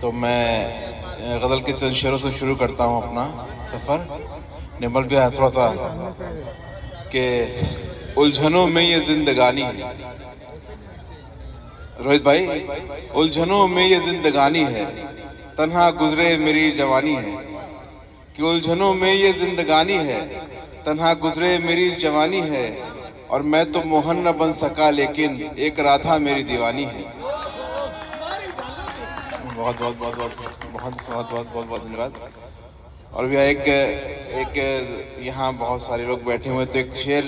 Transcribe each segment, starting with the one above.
तो मैं गज़ल के चंद शेरों से शुरू करता हूँ अपना सफ़र। निर्मल भी है थोड़ा सा कि उलझनों में ये जिंदगानी है। रोहित भाई, उलझनों में ये जिंदगानी है, तन्हा गुजरे मेरी जवानी है। कि उलझनों में ये जिंदगानी है, तन्हा गुजरे मेरी जवानी है। और मैं तो मोहन न बन सका, लेकिन एक राधा मेरी दीवानी है। बहुत बहुत बहुत बहुत बहुत बहुत बहुत बहुत बहुत धन्यवाद। और भैया एक यहाँ बहुत सारे लोग बैठे हुए, तो एक शेर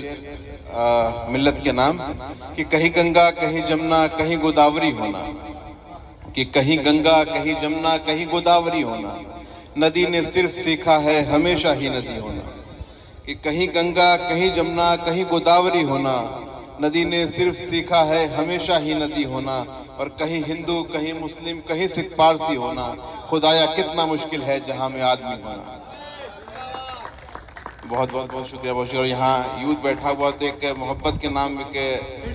मिल्लत के नाम कि कहीं गंगा कहीं जमुना कहीं गोदावरी होना। कि कहीं गंगा कहीं जमुना कहीं गोदावरी होना, नदी ने सिर्फ सीखा है हमेशा ही नदी होना। कि कहीं गंगा कहीं जमुना कहीं गोदावरी होना, नदी ने सिर्फ सीखा है हमेशा ही नदी होना। और कहीं हिंदू कहीं मुस्लिम कहीं सिख पारसी होना, खुदाया कितना मुश्किल है जहां में आदमी होना। बहुत बहुत बहुत शुक्रिया, बहुत शुक्रिया। और यहाँ यूथ बैठा हुआ, तो एक मोहब्बत के नाम के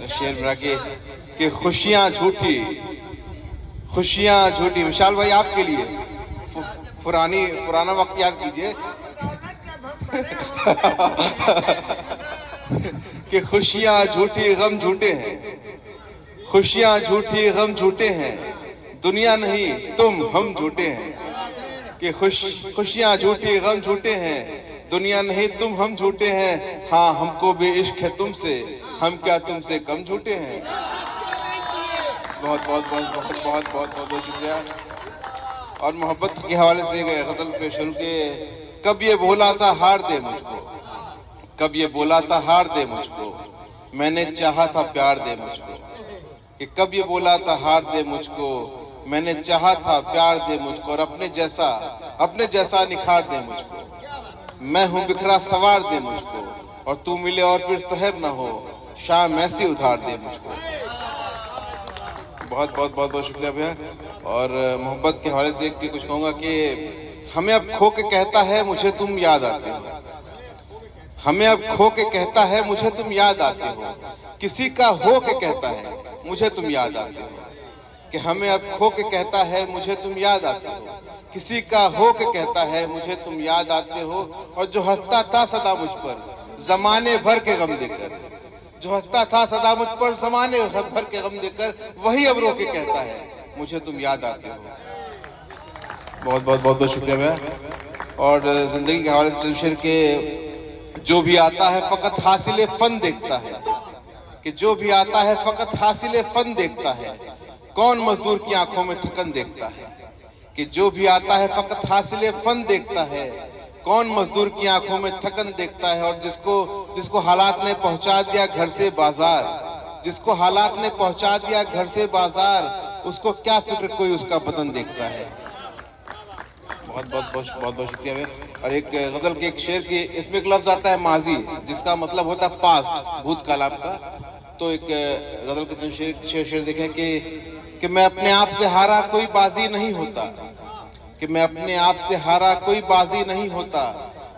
शेर मेरा कि खुशियाँ झूठी। विशाल भाई आपके लिए पुराना वक्त याद कीजिए कि खुशियाँ झूठी गम झूठे हैं, खुशियाँ झूठी गम झूठे हैं, दुनिया नहीं तुम हम झूठे हैं। कि खुशियाँ झूठी गम झूठे हैं, दुनिया नहीं तुम हम झूठे हैं। हाँ हमको भी इश्क है तुमसे, हम क्या तुमसे कम झूठे हैं। बहुत बहुत बहुत बहुत बहुत बहुत बहुत शुक्रिया। और मोहब्बत के हवाले से गजल पे शुरू के, कब ये बोला था हार दे मुझको, कब ये बोला था हार दे मुझको, मैंने चाहा था प्यार दे मुझको। कि कब ये बोला था हार दे मुझको, मैंने चाहा था प्यार दे मुझको। और अपने जैसा निखार दे मुझको, मैं हूँ बिखरा सवार दे मुझको। और तू मिले और फिर सहर न हो, शाम ऐसी उधार दे मुझको। बहुत बहुत बहुत बहुत शुक्रिया भैया। और मोहब्बत के हवाले से कुछ कहूँगा कि हमें अब खो के कहता है मुझे तुम याद आते हो, हमें अब खो के कहता है मुझे तुम याद आते हो। किसी का हो के कहता है मुझे तुम याद आते हो। कि हमें अब खो के कहता है मुझे तुम याद आते हो, किसी का हो के कहता है मुझे तुम याद आते हो। और जो हंसता था सदा मुझ पर जमाने भर के गम देकर, जो हंसता था सदा मुझ पर जमाने भर के गम देकर, वही अब रो के कहता है मुझे तुम याद आते हो। बहुत बहुत बहुत बहुत शुक्रिया भैया। और जिंदगी के हवाले से शेर के, जो भी आता है फकत हासिले फन देखता है। कि जो भी आता है फकत हासिले फन देखता है, कौन मजदूर की आंखों में थकन देखता है। कि जो भी आता है फकत हासिले फन देखता है, कौन मजदूर की आंखों में थकन देखता है। और जिसको हालात ने पहुंचा दिया घर से बाजार, जिसको हालात ने पहुंचा दिया घर से बाजार, उसको क्या फिक्र कोई उसका बदन देखता है। बहुत बहुत बहुत बहुत बहुत शुक्रिया भैया। और एक गजल के एक शेर की, इसमें एक लफ्ज आता है माजी, जिसका मतलब होता है पास्ट, भूतकाल आपका। तो एक गजल के शेर देखें कि मैं अपने आप से हारा कोई बाजी नहीं होता, कि मैं अपने आप से हारा कोई बाजी नहीं होता,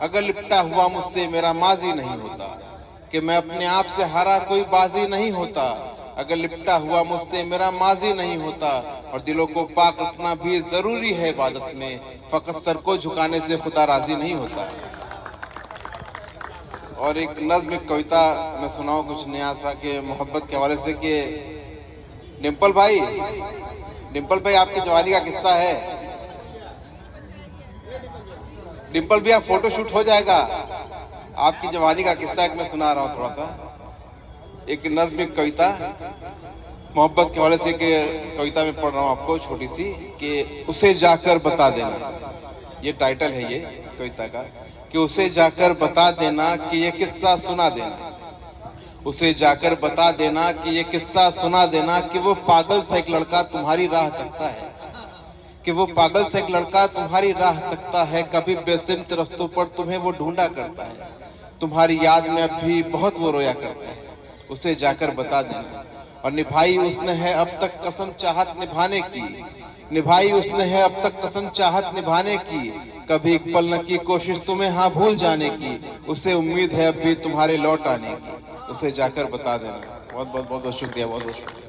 अगर लिपटा हुआ मुझसे मेरा माजी नहीं होता। कि मैं अपने आप से हारा कोई बाजी नहीं होता, अगर लिपटा हुआ मुझसे मेरा माजी नहीं होता। और दिलों को पाक रखना भी जरूरी है इबादत में, फकत सर को झुकाने से खुदा राजी नहीं होता। और एक नज्म एक कविता मैं सुनाऊं कुछ नया सा के मोहब्बत के हवाले से कि डिम्पल भाई आपकी जवानी का किस्सा है। डिम्पल भैया फोटो शूट हो जाएगा, आपकी जवानी का किस्सा एक मैं सुना रहा हूँ थोड़ा सा। एक नज्म एक कविता मोहब्बत के हवाले से कविता में पढ़ रहा हूँ आपको, छोटी सी कि उसे जाकर बता देना, ये टाइटल है ये कविता का। कि उसे जाकर बता देना कि ये किस्सा सुना देना, उसे जाकर बता देना कि ये किस्सा सुना देना। कि वो पागल सा एक लड़का तुम्हारी राह तकता है, कि वो पागल सा एक लड़का तुम्हारी राह तकता है। कभी बेसिमत रस्तों पर तुम्हें वो ढूंढा करता है, तुम्हारी याद में अब भी बहुत वो रोया करता है। उसे जाकर बता देना। और निभाई उसने है अब तक कसम चाहत निभाने की, निभाई उसने है अब तक कसम चाहत निभाने की। कभी एक पल न की कोशिश तुम्हें हाँ भूल जाने की, उसे उम्मीद है अब भी तुम्हारे लौट आने की। उसे जाकर बता देना। बहुत बहुत बहुत शुक्रिया, बहुत बहुत शुक्रिया।